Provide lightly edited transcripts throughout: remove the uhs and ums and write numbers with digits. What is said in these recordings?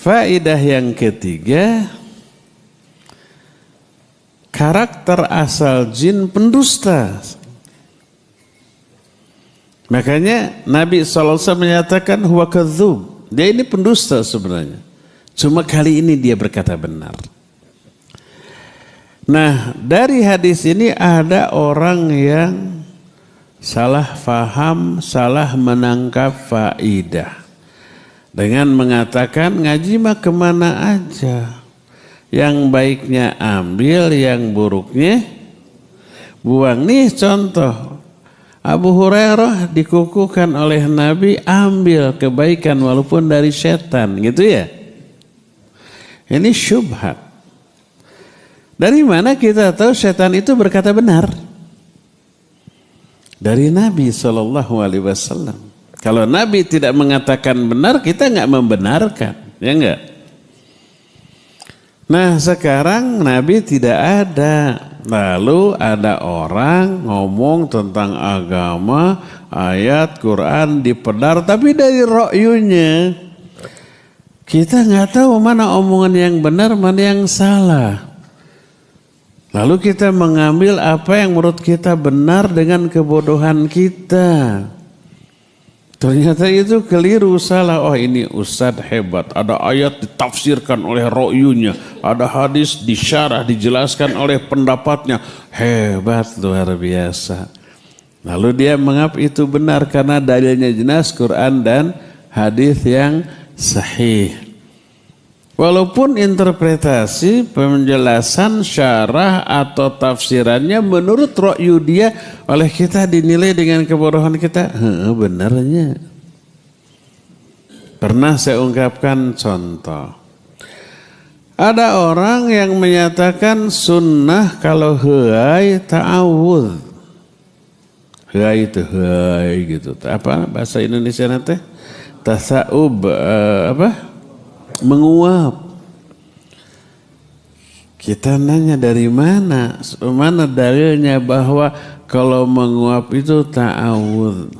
Faedah yang ketiga, karakter asal jin pendusta. Makanya Nabi SAW menyatakan huwa kadzdzub. Dia ini pendusta sebenarnya. Cuma kali ini dia berkata benar. Nah, dari hadis ini ada orang yang salah faham, salah menangkap faidah. Dengan mengatakan ngaji mah kemana aja. Yang baiknya ambil, yang buruknya buang. Nih contoh. Abu Hurairah dikukuhkan oleh Nabi, ambil kebaikan walaupun dari setan, gitu ya. Ini syubhat. Dari mana kita tahu setan itu berkata benar? Dari Nabi SAW. Kalau Nabi tidak mengatakan benar, kita nggak membenarkan, ya enggak? Nah sekarang Nabi tidak ada. Lalu ada orang ngomong tentang agama, ayat, Quran dipedar, tapi dari ra'yunya kita nggak tahu mana omongan yang benar, mana yang salah. Lalu kita mengambil apa yang menurut kita benar dengan kebodohan kita. Ternyata itu keliru, salah. Oh ini ustadz hebat. Ada ayat ditafsirkan oleh ra'yunya. Ada hadis disyarah, dijelaskan oleh pendapatnya. Hebat, luar biasa. Lalu dia menganggap itu benar karena dalilnya jelas Quran dan hadis yang sahih. Walaupun interpretasi, penjelasan, syarah atau tafsirannya menurut ra'yu dia oleh kita dinilai dengan kebodohan kita. Benarnya. Pernah saya ungkapkan contoh. Ada orang yang menyatakan sunnah kalau heuai ta'awudz. Heuai itu heuai gitu. Apa bahasa Indonesia nanti? Tasa'ub apa? Menguap. Kita nanya dari mana? Mana dalilnya bahwa kalau menguap itu ta'awudz?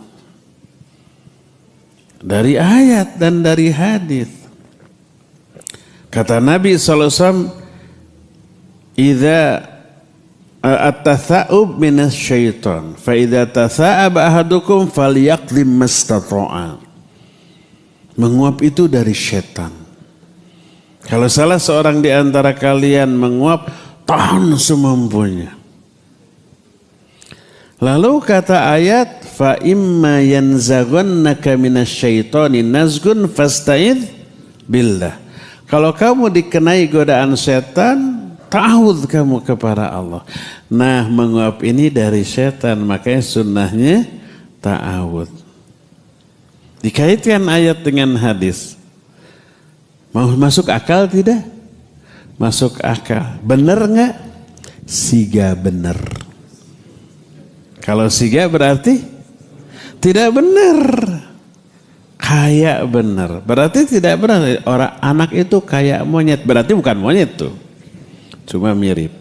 Dari ayat dan dari hadis. Kata Nabi SAW, idza at-tatha'ub minasyaiton, fa idza tatha'aba ahadukum falyaqdim mastata'a. Menguap itu dari setan. Kalau salah seorang di antara kalian menguap, tahan semampunya. Lalu kata ayat, fa imma yanzaghannaka minasyaitoni nazgun fasta'idz billah. Kalau kamu dikenai godaan setan, ta'awudz kamu kepada Allah. Nah, menguap ini dari setan, makanya sunnahnya ta'awudz. Dikaitkan ayat dengan hadis. Mau masuk akal tidak? Masuk akal. Benar enggak? Siga benar. Kalau siga berarti tidak benar. Kayak benar. Berarti tidak benar. Orang anak itu kayak monyet. Berarti bukan monyet tuh. Cuma mirip.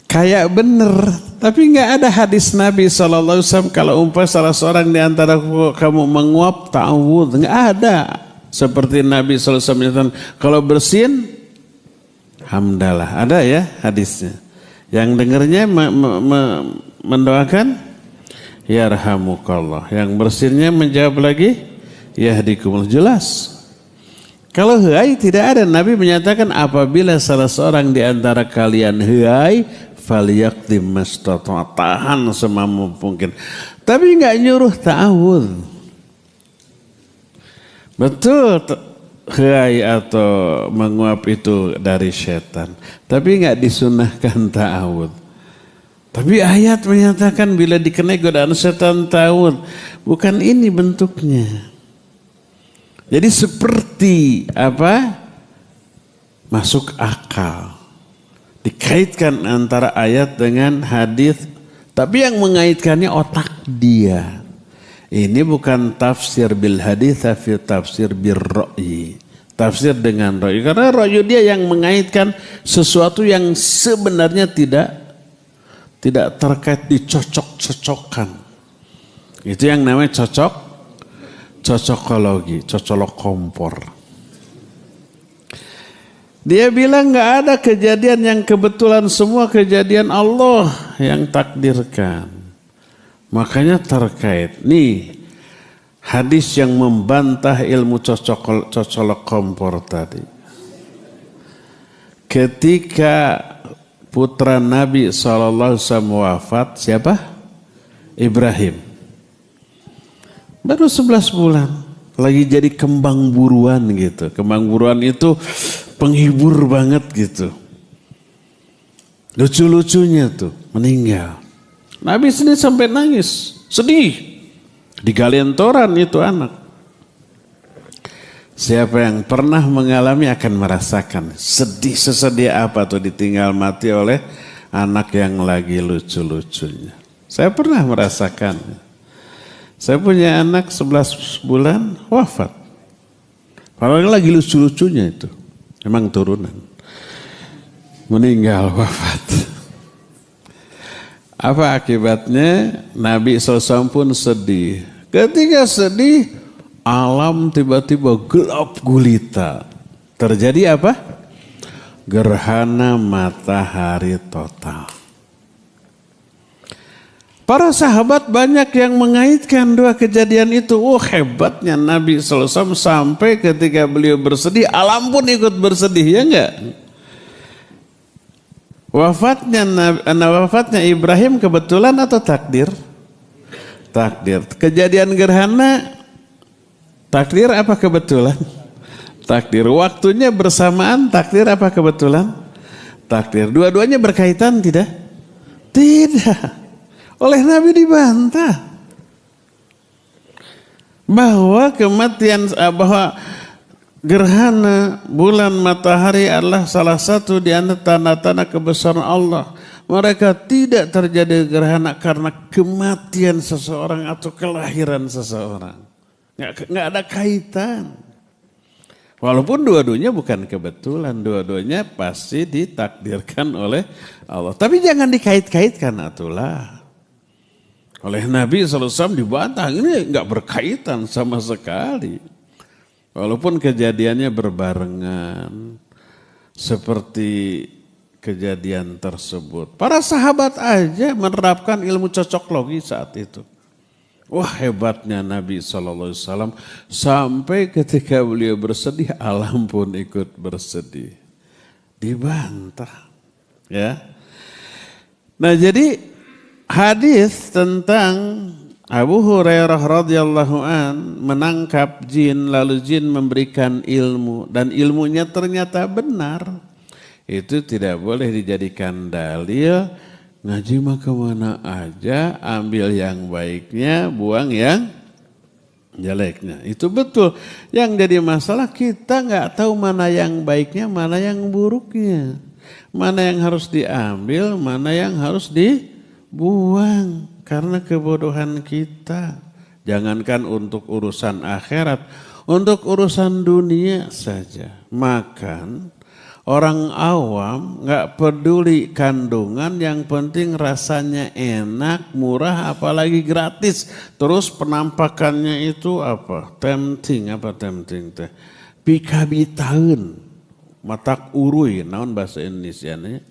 Kayak benar. Tapi enggak ada hadis Nabi SAW. Kalau umpah salah seorang di antara kamu menguap, ta'awudz. Enggak ada. Seperti Nabi SAW menyatakan, kalau bersin, hamdalah. Ada ya hadisnya. Yang dengarnya mendoakan, yarhamukallah. Yang bersinnya menjawab lagi, yahdikumullah. Jelas. Kalau heuai tidak ada. Nabi menyatakan apabila salah seorang di antara kalian heuai, falyaqdim mastata'. Tahan semampu mungkin. Tapi enggak nyuruh ta'awudz. Betul, heuai atau menguap itu dari setan. Tapi enggak disunahkan ta'awudz. Tapi ayat menyatakan bila dikenai godaan setan ta'awudz. Bukan ini bentuknya. Jadi seperti apa? Masuk akal. Dikaitkan antara ayat dengan hadis. Tapi yang mengaitkannya otak dia. Ini bukan tafsir bil hadis, tapi tafsir bir ra'yi. Tafsir dengan ra'yi. Karena ra'yi dia yang mengaitkan sesuatu yang sebenarnya tidak terkait dicocok-cocokkan. Itu yang namanya cocokologi, cocolok kompor. Dia bilang nggak ada kejadian yang kebetulan, semua kejadian Allah yang takdirkan. Makanya terkait nih hadis yang membantah ilmu cocolok kompor tadi. Ketika putra Nabi SAW wafat, siapa? Ibrahim. Baru 11 bulan. Lagi jadi kembang buruan gitu. Kembang buruan itu penghibur banget gitu. Lucu-lucunya tuh meninggal. Nabi sendiri sampai nangis. Sedih. Digalentoran itu anak. Siapa yang pernah mengalami akan merasakan sedih sesedih apa tuh ditinggal mati oleh anak yang lagi lucu-lucunya. Saya pernah merasakan. Saya punya anak 11 bulan wafat. Padahal lagi lucu-lucunya itu. Memang turunan. Meninggal wafat. Apa akibatnya? Nabi SAW pun sedih. Ketika sedih, alam tiba-tiba gelap gulita. Terjadi apa? Gerhana matahari total. Para sahabat banyak yang mengaitkan dua kejadian itu. Oh, hebatnya Nabi SAW sampai ketika beliau bersedih, alam pun ikut bersedih, ya enggak? Wafatnya Ibrahim kebetulan atau takdir? Takdir. Kejadian gerhana takdir apa kebetulan? Takdir. Waktunya bersamaan, takdir apa kebetulan? Takdir. Dua-duanya berkaitan tidak? Tidak. Oleh Nabi dibantah bahwa bahwa gerhana bulan matahari adalah salah satu di antara tanda-tanda kebesaran Allah. Mereka tidak terjadi gerhana karena kematian seseorang atau kelahiran seseorang. Nggak ada kaitan. Walaupun dua-duanya bukan kebetulan, dua-duanya pasti ditakdirkan oleh Allah. Tapi jangan dikait-kaitkan atulah. Oleh Nabi SAW dibantah, ini nggak berkaitan sama sekali. Walaupun kejadiannya berbarengan seperti kejadian tersebut. Para sahabat aja menerapkan ilmu cocoklogi saat itu. Wah, hebatnya Nabi SAW sampai ketika beliau bersedih, alam pun ikut bersedih. Dibantah. Ya. Nah, jadi hadis tentang Abu Hurairah radhiyallahu an menangkap jin, lalu jin memberikan ilmu dan ilmunya ternyata benar. Itu tidak boleh dijadikan dalil. Ngaji mah kemana aja, ambil yang baiknya, buang yang jeleknya. Itu betul. Yang jadi masalah kita nggak tahu mana yang baiknya, mana yang buruknya. Mana yang harus diambil, mana yang harus dibuang. Karena kebodohan kita. Jangankan untuk urusan akhirat, untuk urusan dunia saja. Makan, orang awam nggak peduli kandungan, yang penting rasanya enak, murah, apalagi gratis. Terus penampakannya itu apa? Tempting teh? Pikabitaun, matak urui, naon bahasa Indonesianya?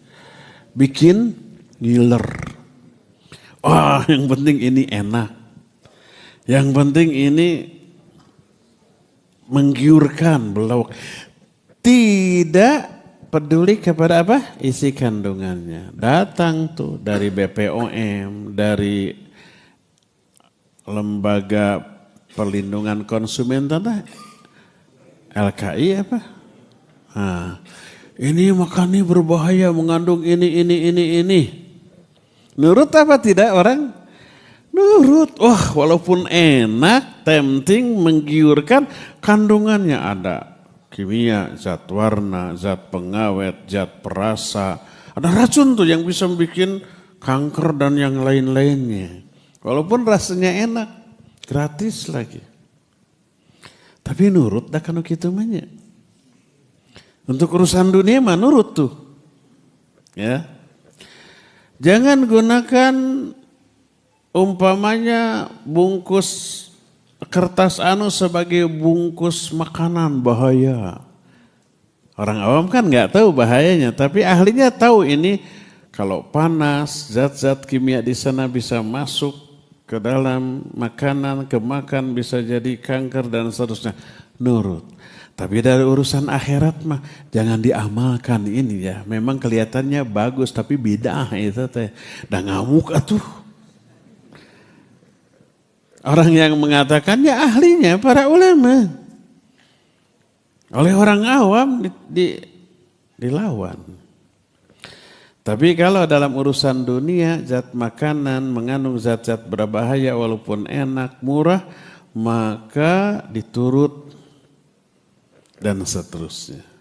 Bikin ngiler. Wah, yang penting ini enak. Yang penting ini menggiurkan, belawak. Tidak peduli kepada apa? Isi kandungannya. Datang tuh dari BPOM, dari Lembaga Perlindungan Konsumen tanda LKI apa? Nah, ini makannya berbahaya, mengandung ini. Nurut apa tidak orang? Nurut. Wah, walaupun enak, tempting, menggiurkan, kandungannya ada kimia, zat warna, zat pengawet, zat perasa. Ada racun tuh yang bisa bikin kanker dan yang lain-lainnya. Walaupun rasanya enak, gratis lagi. Tapi nurut dah kan gitu banyak. Untuk urusan dunia mah nurut tuh. Ya. Jangan gunakan umpamanya bungkus kertas sebagai bungkus makanan, bahaya. Orang awam kan nggak tahu bahayanya, tapi ahlinya tahu ini kalau panas, zat-zat kimia di sana bisa masuk ke dalam makanan, ke makan bisa jadi kanker dan seterusnya. Nurut. Tapi dari urusan akhirat mah jangan diamalkan ini ya. Memang kelihatannya bagus tapi bidah itu teh. Dan ngamuk atuh. Orang yang mengatakannya ahlinya para ulama. Oleh orang awam dilawan. Tapi kalau dalam urusan dunia, zat makanan mengandung zat-zat berbahaya walaupun enak, murah, maka diturut dan seterusnya.